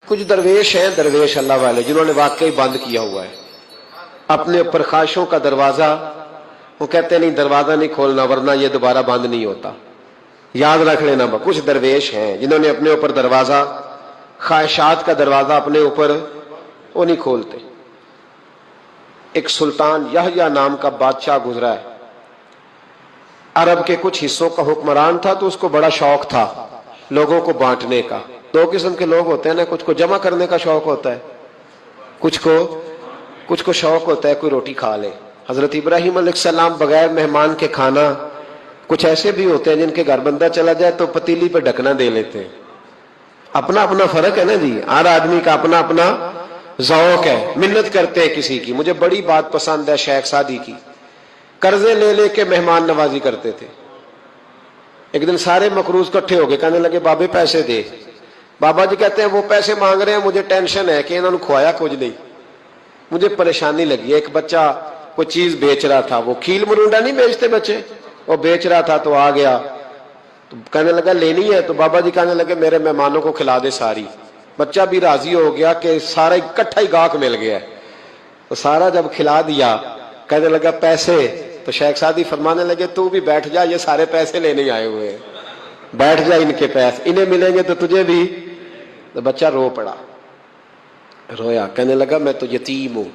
کچھ درویش ہیں، درویش اللہ والے، جنہوں نے واقعی بند کیا ہوا ہے اپنے اوپر خواہشوں کا دروازہ. وہ کہتے ہیں نہیں دروازہ نہیں کھولنا ورنہ یہ دوبارہ بند نہیں ہوتا. یاد رکھ لینا، کچھ درویش ہیں جنہوں نے اپنے اوپر دروازہ، خواہشات کا دروازہ اپنے اوپر وہ نہیں کھولتے. ایک سلطان یحییٰ نام کا بادشاہ گزرا ہے، عرب کے کچھ حصوں کا حکمران تھا، تو اس کو بڑا شوق تھا لوگوں کو بانٹنے کا. دو قسم کے لوگ ہوتے ہیں نا، کچھ کو جمع کرنے کا شوق ہوتا ہے، کچھ کو شوق ہوتا ہے کوئی روٹی کھا لے. حضرت ابراہیم علیہ السلام بغیر مہمان کے کھانا، کچھ ایسے بھی ہوتے ہیں جن کے گھر بندہ چلا جائے تو پتیلی پہ ڈھکنا دے لیتے ہیں. اپنا اپنا فرق ہے نا جی، ہر آدمی کا اپنا اپنا ذوق ہے. منت کرتے ہیں کسی کی. مجھے بڑی بات پسند ہے شیخ سعدی کی، قرضے لے لے کے مہمان نوازی کرتے تھے. ایک دن سارے مقروض کٹھے ہو گئے، کہنے لگے بابے پیسے دے. بابا جی کہتے ہیں وہ پیسے مانگ رہے ہیں، مجھے ٹینشن ہے کہ انہوں نے کھوایا کچھ نہیں، مجھے پریشانی لگی. ایک بچہ کوئی چیز بیچ رہا تھا، وہ کھیل مرونڈا نہیں بیچتے بچے، وہ بیچ رہا تھا تو آ گیا، تو کہنے لگا لینی ہے. تو بابا جی کہنے لگے میرے مہمانوں کو کھلا دے ساری. بچہ بھی راضی ہو گیا کہ سارا اکٹھا ہی گاہک مل گیا. تو سارا جب کھلا دیا کہنے لگا پیسے. تو شیخ سعدی فرمانے لگے تو بھی بیٹھ جا، یہ سارے پیسے لینے آئے ہوئے ہیں، بیٹھ جا، ان کے پیسے انہیں ملیں گے تو تجھے بھی. تو بچہ رو پڑا، رویا، کہنے لگا میں تو یتیم ہوں،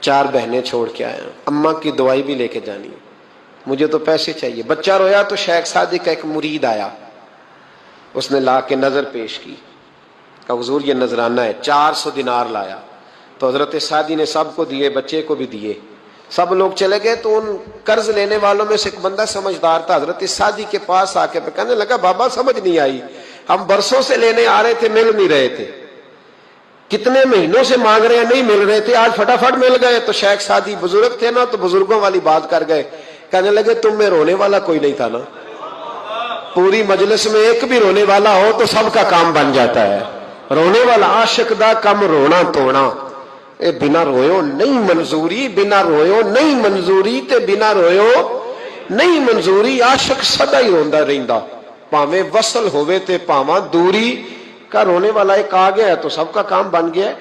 4 بہنیں چھوڑ کے آیا ہوں، اماں کی دوائی بھی لے کے جانی ہے، مجھے تو پیسے چاہیے. بچہ رویا تو شیخ سعدی کا ایک مرید آیا، اس نے لا کے نظر پیش کی، کہا حضور یہ نذرانہ ہے. 400 دینار لایا. تو حضرت سعدی نے سب کو دیے، بچے کو بھی دیے. سب لوگ چلے گئے. تو ان قرض لینے والوں میں سے ایک بندہ سمجھدار تھا، حضرت سعدی کے پاس آ کے کہنے لگا بابا سمجھ نہیں آئی، ہم برسوں سے لینے آ رہے تھے، مل نہیں رہے تھے، کتنے مہینوں سے مانگ رہے ہیں نہیں مل رہے تھے، آج فٹافٹ مل گئے. تو شیخ سعدی بزرگ تھے نا، تو بزرگوں والی بات کر گئے. کہنے لگے تم میں رونے والا کوئی نہیں تھا نا، پوری مجلس میں ایک بھی رونے والا ہو تو سب کا کام بن جاتا ہے. رونے والا عاشق دا کم رونا توڑنا، اے بنا رویو نہیں منظوری، بنا رویو نہیں منظوری تے بنا رویو نہیں منظوری. عاشق سدا ہی روندا رہندا، پاویں وصل ہوئے تے پاواں دوری. کا رونے والا ایک آ گیا ہے تو سب کا کام بن گیا ہے.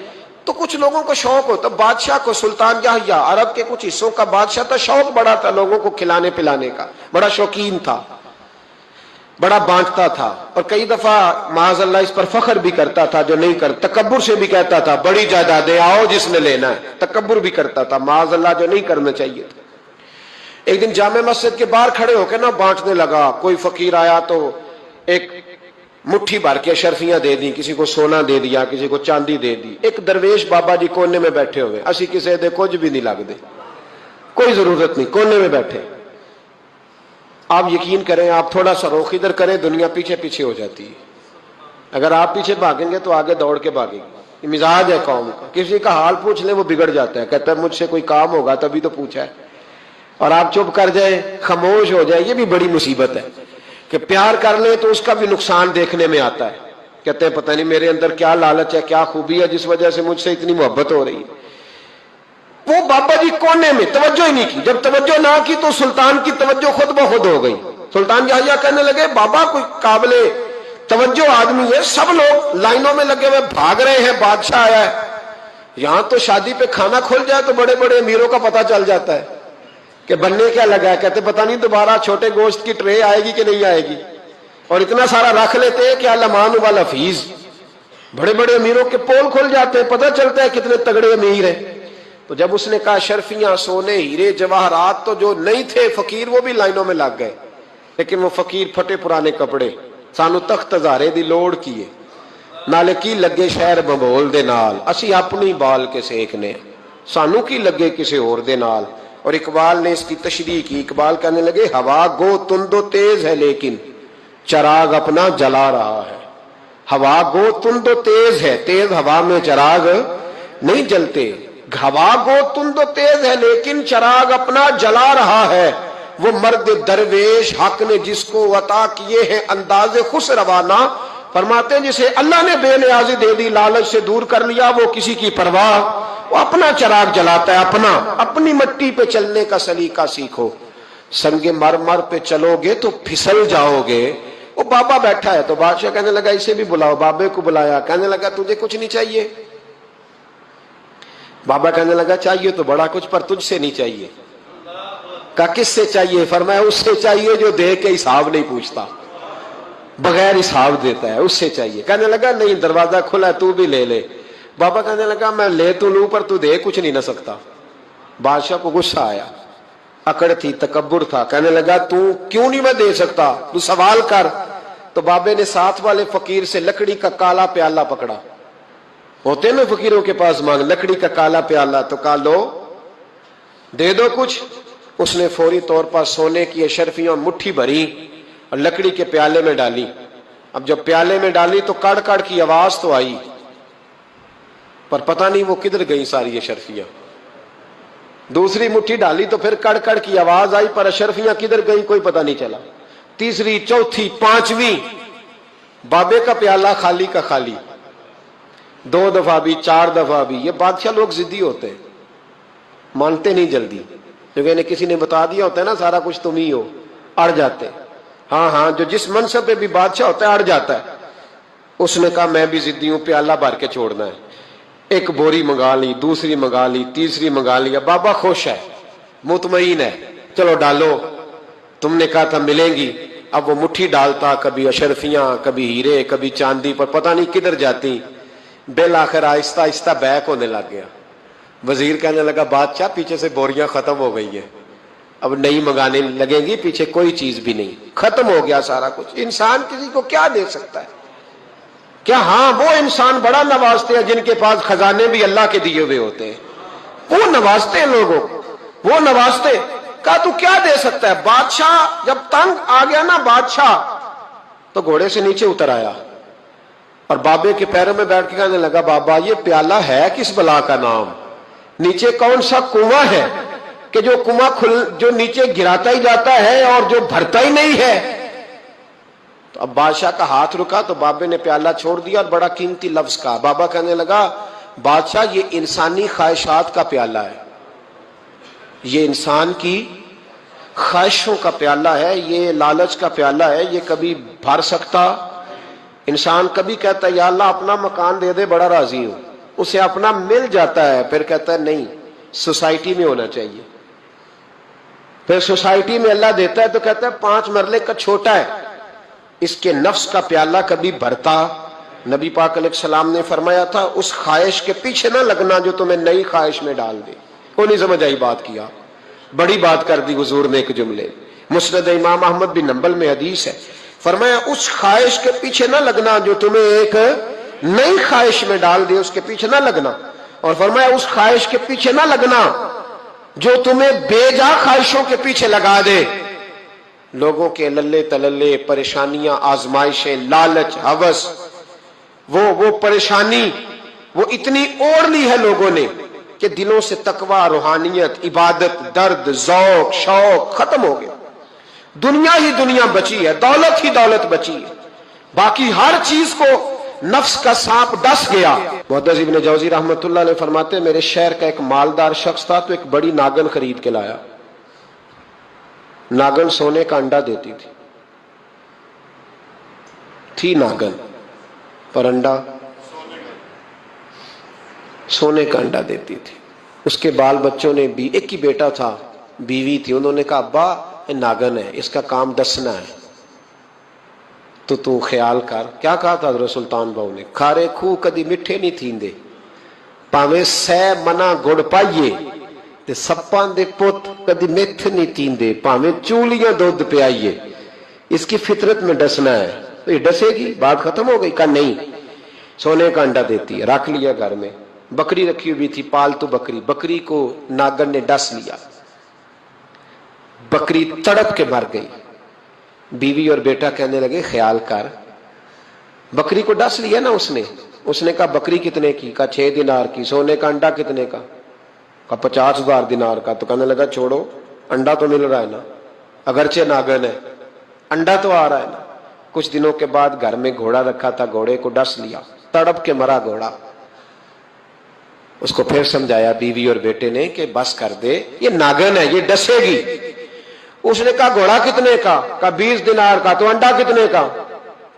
تو کچھ لوگوں کو شوق ہوتا، بادشاہ کو سلطان یحییٰ عرب کے کچھ حصوں کا بادشاہ تھا، شوق بڑا تھا لوگوں کو کھلانے پلانے کا، بڑا شوقین تھا، بڑا بانٹتا تھا. اور کئی دفعہ معاذ اللہ اس پر فخر بھی کرتا تھا جو نہیں کرتا، تکبر سے بھی کہتا تھا بڑی جائیدادیں آؤ جس نے لینا ہے، تکبر بھی کرتا تھا معاذ اللہ جو نہیں کرنا چاہیے تھا. ایک دن جامع مسجد کے باہر کھڑے ہو کے نا بانٹنے لگا. کوئی فقیر آیا تو ایک مٹھی بھر کے اشرفیاں دے دی، کسی کو سونا دے دیا، کسی کو چاندی دے دی. ایک درویش بابا جی کونے میں بیٹھے ہوئے، اسی کسی دے کچھ بھی نہیں لگ دے، کوئی ضرورت نہیں، کونے میں بیٹھے. آپ یقین کریں، آپ تھوڑا سا رخ ادھر کریں، دنیا پیچھے پیچھے ہو جاتی ہے. اگر آپ پیچھے بھاگیں گے تو آگے دوڑ کے بھاگیں گے. یہ مزاج ہے قوم کا، کسی کا حال پوچھ لیں وہ بگڑ جاتا ہے، کہتا ہے مجھ سے کوئی کام ہوگا تبھی تو پوچھا ہے. اور آپ چپ کر جائیں، خاموش ہو جائیں، یہ بھی بڑی مصیبت ہے. کہ پیار کر لیں تو اس کا بھی نقصان دیکھنے میں آتا ہے. کہتے ہیں پتہ نہیں میرے اندر کیا لالچ ہے، کیا خوبی ہے جس وجہ سے مجھ سے اتنی محبت ہو رہی ہے. وہ بابا جی کونے میں توجہ ہی نہیں کی. جب توجہ نہ کی تو سلطان کی توجہ خود بخود ہو گئی. سلطان یحییٰ کہنے لگے بابا کوئی قابل توجہ آدمی ہے، سب لوگ لائنوں میں لگے ہوئے بھاگ رہے ہیں، بادشاہ آیا ہے. یہاں تو شادی پہ کھانا کھل جائے تو بڑے بڑے امیروں کا پتہ چل جاتا ہے کہ بننے کیا لگا ہے. کہتے پتہ نہیں دوبارہ چھوٹے گوشت کی ٹرے آئے گی کہ نہیں آئے گی. اور اتنا سارا رکھ لیتے ہیں کہ علمان والحفیظ، بڑے بڑے امیروں کے پول کھل جاتے ہیں، پتہ چلتا ہے کتنے تگڑے امیر ہیں. تو جب اس نے کہا شرفیاں، سونے، ہیرے، جواہرات، تو جو نہیں تھے فقیر وہ بھی لائنوں میں لگ گئے. لیکن وہ فقیر پھٹے پرانے کپڑے، سانو تخت ہزارے دی لوڑ کیے، نالے کی لگے شہر بمبول دے نال، اسی اپنی بال کے سیکنے، سانو کی لگے کسی اور دے نال. اور اقبال نے اس کی تشریح کی. اقبال کہنے لگے ہوا گو تند و تیز ہے لیکن چراغ اپنا جلا رہا ہے. ہوا گو تند و تیز ہے، تیز ہوا میں چراغ نہیں جلتے. ہوا گو تند و تیز ہے لیکن چراغ اپنا جلا رہا ہے. وہ مرد درویش حق نے جس کو عطا کیے ہیں انداز خوش روانہ، فرماتے ہیں جسے اللہ نے بے نیازی دے دی، لالچ سے دور کر لیا، وہ کسی کی پرواہ، وہ اپنا چراغ جلاتا ہے. اپنی مٹی پہ چلنے کا سلیقہ سیکھو. سنگ مرمر پہ چلو گے تو پھسل جاؤ گے، وہ بابا بیٹھا ہے تو بادشاہ کہنے لگا اسے بھی بلاؤ. بابے کو بلایا, کہنے لگا تجھے کچھ نہیں چاہیے؟ بابا کہنے لگا چاہیے تو بڑا کچھ, پر تجھ سے نہیں چاہیے. کہا کس سے چاہیے؟ فرمایا اس سے چاہیے جو دے کے حساب نہیں پوچھتا, بغیر حساب دیتا ہے, اس سے چاہیے. کہنے لگا نہیں, دروازہ کھلا ہے, تو بھی لے لے. بابا کہنے لگا میں لے تو لوں پر تو دے کچھ نہیں نہ سکتا. بادشاہ کو غصہ آیا, اکڑ تھی, تکبر تھا. کہنے لگا تو کیوں نہیں میں دے سکتا, تو سوال کر. تو بابے نے ساتھ والے فقیر سے لکڑی کا کالا پیالہ پکڑا, ہوتے نا فقیروں کے پاس مانگ, لکڑی کا کالا پیالہ, تو کہا لو دے دو کچھ. اس نے فوری طور پر سونے کی اشرفیاں مٹھی بھری اور لکڑی کے پیالے میں ڈالی. اب جب پیالے میں ڈالی تو کڑ کڑ کی آواز تو آئی, پر پتہ نہیں وہ کدھر گئی ساری اشرفیاں. دوسری مٹھی ڈالی تو پھر کڑ کڑ کی آواز آئی, پر اشرفیاں کدھر گئی کوئی پتہ نہیں چلا. تیسری, چوتھی, پانچویں, بابے کا پیالہ خالی کا خالی. 2 دفعہ بھی, 4 دفعہ بھی. یہ بادشاہ لوگ ضدی ہوتے ہیں, مانتے نہیں جلدی, کیونکہ انہیں کسی نے بتا دیا ہوتا ہے نا سارا کچھ تم ہی ہو, اڑ جاتے. ہاں, جو جس منصب پہ بھی بادشاہ ہوتا ہے اڑ جاتا ہے. اس نے کہا میں بھی ضدی ہوں, پیالہ بھر کے چھوڑنا ہے. ایک بوری منگا لی, دوسری منگا لی, تیسری منگا لی. بابا خوش ہے, مطمئن ہے, چلو ڈالو, تم نے کہا تھا ملیں گی. اب وہ مٹھی ڈالتا, کبھی اشرفیاں, کبھی ہیرے, کبھی چاندی, پر پتہ نہیں کدھر جاتی. بالآخر آہستہ آہستہ بیک ہونے لگ گیا. وزیر کہنے لگا بادشاہ پیچھے سے بوریاں ختم ہو گئی ہیں, اب نئی منگانے لگیں گی, پیچھے کوئی چیز بھی نہیں, ختم ہو گیا سارا کچھ. انسان کسی کو کیا دے سکتا ہے؟ کیا ہاں وہ انسان بڑا نوازتے ہیں جن کے پاس خزانے بھی اللہ کے دیے ہوئے ہوتے ہیں, وہ نوازتے ہیں لوگوں کو, وہ نوازتے. کہا تو کیا دے سکتا ہے؟ بادشاہ جب تنگ آ گیا نا بادشاہ, تو گھوڑے سے نیچے اتر آیا اور بابے کے پیروں میں بیٹھ کے کہنے لگا بابا یہ پیالہ ہے کس بلا کا نام؟ نیچے کون سا کنواں ہے کہ جو کنواں جو نیچے گراتا ہی جاتا ہے اور جو بھرتا ہی نہیں ہے؟ تو اب بادشاہ کا ہاتھ رکا تو بابے نے پیالہ چھوڑ دیا اور بڑا قیمتی لفظ کہا. بابا کہنے لگا بادشاہ یہ انسانی خواہشات کا پیالہ ہے, یہ انسان کی خواہشوں کا پیالہ ہے, یہ لالچ کا پیالہ ہے, یہ کبھی بھر سکتا. انسان کبھی کہتا ہے یا اللہ اپنا مکان دے دے, بڑا راضی ہوں, اسے اپنا مل جاتا ہے, پھر کہتا ہے نہیں سوسائٹی میں ہونا چاہیے. پھر سوسائٹی میں اللہ دیتا ہے تو کہتا ہے 5 مرلے کا چھوٹا ہے. اس کے نفس کا پیالہ کبھی بھرتا. نبی پاک علیہ السلام نے فرمایا تھا اس خواہش کے پیچھے نہ لگنا جو تمہیں نئی خواہش میں ڈال دے. وہ نہیں سمجھ آئی بات کیا, بڑی بات کر دی حضور نے ایک جملے. مسند امام احمد بن حنبل میں حدیث ہے, فرمایا اس خواہش کے پیچھے نہ لگنا جو تمہیں ایک نئی خواہش میں ڈال دے, اس کے پیچھے نہ لگنا. اور فرمایا اس خواہش کے پیچھے نہ لگنا جو تمہیں بے جا خواہشوں کے پیچھے لگا دے. لوگوں کے للے تللے, پریشانیاں, آزمائشیں, لالچ, ہوس, وہ پریشانی وہ اتنی اوڑھ لی ہے لوگوں نے کہ دلوں سے تقوی, روحانیت, عبادت, درد, ذوق, شوق ختم ہو گیا. دنیا ہی دنیا بچی ہے, دولت ہی دولت بچی ہے, باقی ہر چیز کو نفس کا سانپ ڈس گیا. محدث ابن جوزی رحمۃ اللہ علیہ فرماتے میرے شہر کا ایک مالدار شخص تھا تو ایک بڑی ناگن خرید کے لایا. ناگن سونے کا انڈا دیتی تھی ناگن, پر انڈا سونے کا انڈا دیتی تھی. اس کے بال بچوں نے بھی, ایک ہی بیٹا تھا, بیوی تھی, انہوں نے کہا ابا یہ ناگن ہے, اس کا کام دسنا ہے, تو خیال کر. کیا کہا تھا حضرت سلطان بہو نے, کھارے کھو کدی مٹھے نہیں تھیندے, پاویں سہ منا گڑ پائیے تے سپاں دے پت کدی میتھ نہیں تیندے, پاویں چولیاں دودھ پیائیے. اس کی فطرت میں ڈسنا ہے. تو یہ ڈسے گی, بات ختم ہو گئی. کہا نہیں, سونے کا انڈا دیتی ہے. رکھ لیا گھر میں. بکری رکھی ہوئی تھی, پالتو بکری. بکری کو ناگن نے ڈس لیا, بکری تڑپ کے مر گئی. بیوی اور بیٹا کہنے لگے خیال کر, بکری کو ڈس لیا نا اس نے کہا بکری کتنے کی؟ کہا 6 دینار کی. سونے کا انڈا کتنے کا؟ کہا 50,000 دینار کا. تو کہنے لگا چھوڑو, انڈا تو مل رہا ہے نا, اگرچہ ناگن ہے, انڈا تو آ رہا ہے نا. کچھ دنوں کے بعد گھر میں گھوڑا رکھا تھا, گھوڑے کو ڈس لیا, تڑپ کے مرا گھوڑا. اس کو پھر سمجھایا بیوی اور بیٹے نے کہ بس کر دے, یہ ناگن ہے, یہ ڈسے گی. اس نے کہا گھوڑا کتنے کا؟ کہا 20 دینار کا. تو انڈا کتنے کا؟